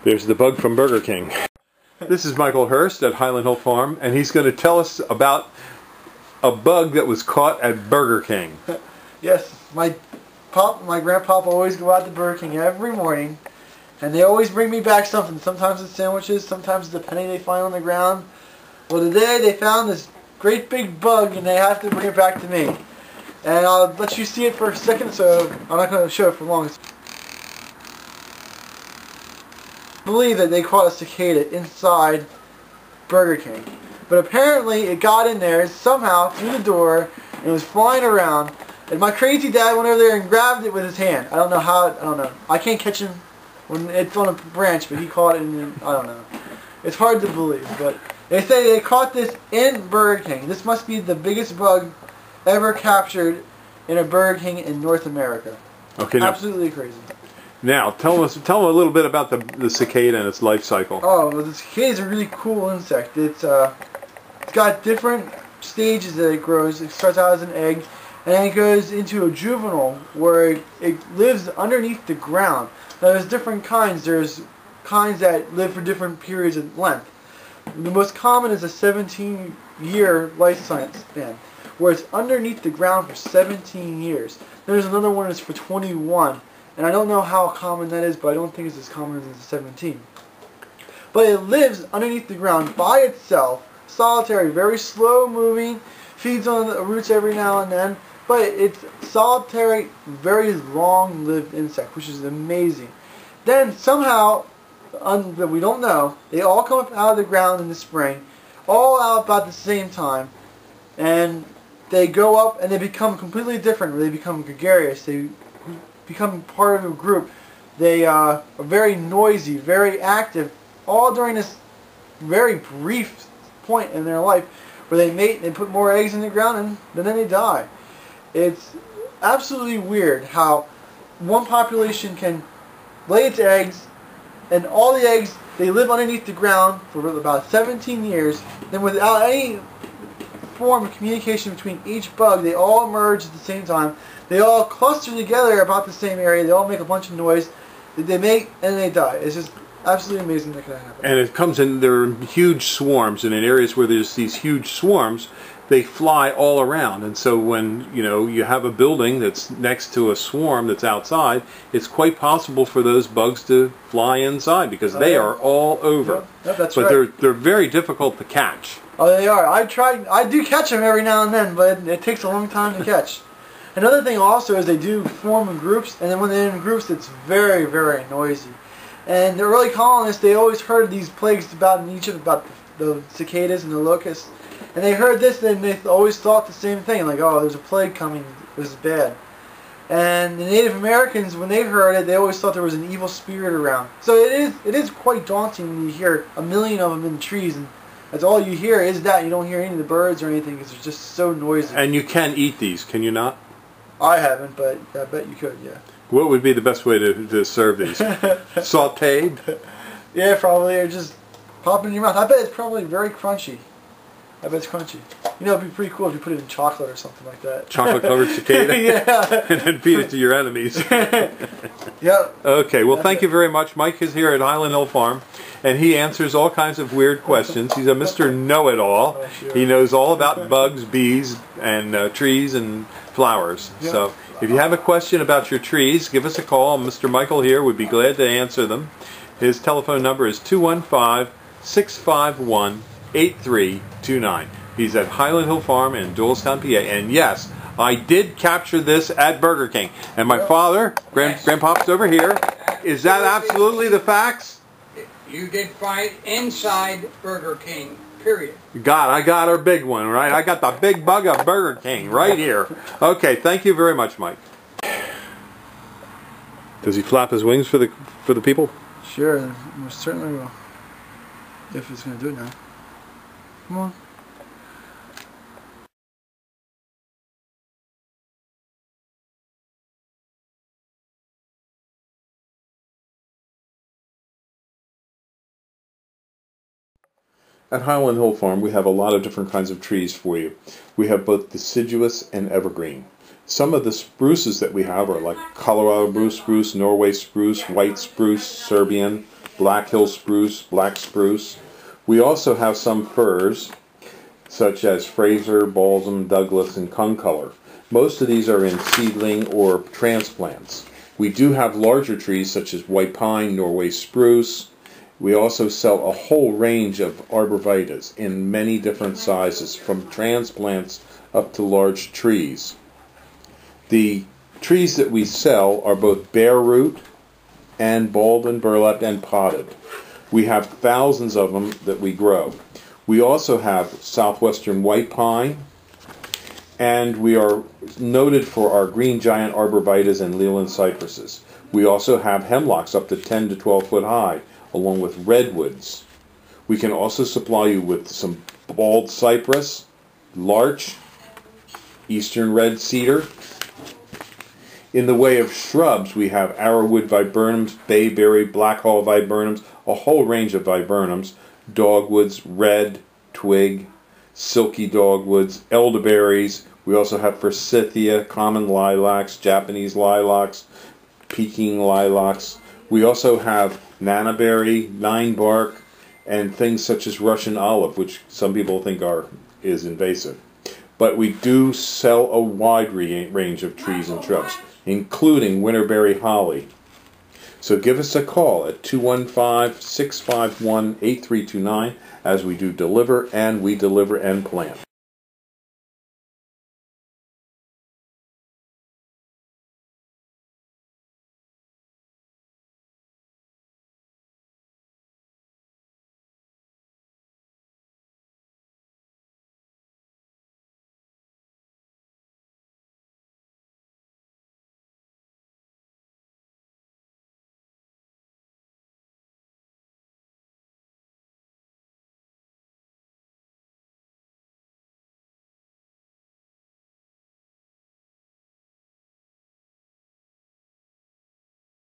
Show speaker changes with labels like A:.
A: There's the bug from Burger King. This is Michael Hurst at Highland Hill Farm, and he's going to tell us about a bug that was caught at Burger King.
B: Yes, my grandpapa always go out to Burger King every morning, and they always bring me back something. Sometimes it's sandwiches, sometimes it's a penny they find on the ground. Well, today they found this great big bug, and they have to bring it back to me. And I'll let you see it for a second, so I'm not going to show it for long. I believe that they caught a cicada inside Burger King. But apparently it got in there somehow through the door and it was flying around. And my crazy dad went over there and grabbed it with his hand. I don't know how, I don't know. I can't catch him when it's on a branch, but he caught it and I don't know. It's hard to believe, but they say they caught this in Burger King. This must be the biggest bug ever captured in a Burger King in North America. Okay, absolutely crazy.
A: Now, tell them a little bit about the cicada and its life cycle.
B: Oh, well, the cicada is a really cool insect. It's got different stages that it grows. It starts out as an egg, and then it goes into a juvenile where it lives underneath the ground. Now, there's different kinds. There's kinds that live for different periods of length. The most common is a 17-year life span, where it's underneath the ground for 17 years. There's another one that's for 21. And I don't know how common that is, but I don't think it's as common as the 17. But it lives underneath the ground by itself, solitary, very slow moving, feeds on the roots every now and then, but it's solitary, very long-lived insect, which is amazing. Then somehow, that we don't know, they all come up out of the ground in the spring, all out about the same time, and they go up and they become completely different. They become gregarious. They become part of a group. They are very noisy, very active, all during this very brief point in their life where they mate, they put more eggs in the ground, and then they die. It's absolutely weird how one population can lay its eggs, and all the eggs, they live underneath the ground for about 17 years, then without any form of communication between each bug, they all emerge at the same time. They all cluster together about the same area. They all make a bunch of noise. They mate and they die. It's just absolutely amazing that can happen.
A: And it comes in, there are huge swarms, and in areas where there's these huge swarms, they fly all around. And so when you have a building that's next to a swarm that's outside, it's quite possible for those bugs to fly inside because they are all over.
B: Yep, that's
A: but
B: right.
A: they're very difficult to catch.
B: Oh, they are. I do catch them every now and then, but it takes a long time to catch. Another thing also is they do form in groups, and then when they're in groups, it's very, very noisy. And the early colonists, they always heard these plagues in Egypt about the cicadas and the locusts. And they heard this, and they always thought the same thing, like, oh, there's a plague coming, this is bad. And the Native Americans, when they heard it, they always thought there was an evil spirit around. So it is quite daunting when you hear a million of them in trees, and that's all you hear is that. You don't hear any of the birds or anything because they're just so noisy.
A: And you can eat these, can you not?
B: I haven't, but I bet you could, yeah.
A: What would be the best way to serve these? Sauteed?
B: Yeah, probably, or just pop it in your mouth. I bet it's probably very crunchy. I bet it's crunchy. You know, it'd be pretty cool if you put it in chocolate or something like that.
A: Chocolate-covered cicada?
B: Yeah.
A: And then feed it to your enemies.
B: Yep.
A: Okay, well, thank you very much. Mike is here at Highland Hill Farm, and he answers all kinds of weird questions. He's a Mr. Know-It-All.
B: Oh, sure.
A: He knows all about bugs, bees, and trees and flowers. Yep. So if you have a question about your trees, give us a call. Mr. Michael here would be glad to answer them. His telephone number is 215-651-8329. He's at Highland Hill Farm in Doylestown, PA. And yes, I did capture this at Burger King. And my father, Grandpa's over here. Is that absolutely the facts?
C: You did find inside Burger King, period.
A: I got our big one, right? I got the big bug of Burger King right here. Okay, thank you very much, Mike. Does he flap his wings for the people?
B: Sure, most certainly will. If it's going to do it now. Come on.
A: At Highland Hill Farm, we have a lot of different kinds of trees for you. We have both deciduous and evergreen. Some of the spruces that we have are like Colorado spruce, Norway spruce, white spruce, Serbian, Black Hill spruce, black spruce. We also have some firs, such as Fraser, balsam, Douglas, and concolor. Most of these are in seedling or transplants. We do have larger trees such as white pine, Norway spruce. We also sell a whole range of arborvitaes in many different sizes, from transplants up to large trees. The trees that we sell are both bare root and balled and burlapped and potted. We have thousands of them that we grow. We also have southwestern white pine, and we are noted for our green giant arborvitaes and Leland cypresses. We also have hemlocks up to 10 to 12 foot high, along with redwoods. We can also supply you with some bald cypress, larch, eastern red cedar. In the way of shrubs, we have arrowwood viburnums, bayberry, blackhaw viburnums, a whole range of viburnums, dogwoods, red, twig, silky dogwoods, elderberries. We also have forsythia, common lilacs, Japanese lilacs, Peking lilacs. We also have nannyberry, ninebark, and things such as Russian olive, which some people think is invasive. But we do sell a wide range of trees and shrubs, including winterberry holly. So give us a call at 215-651-8329 as we do deliver and plant.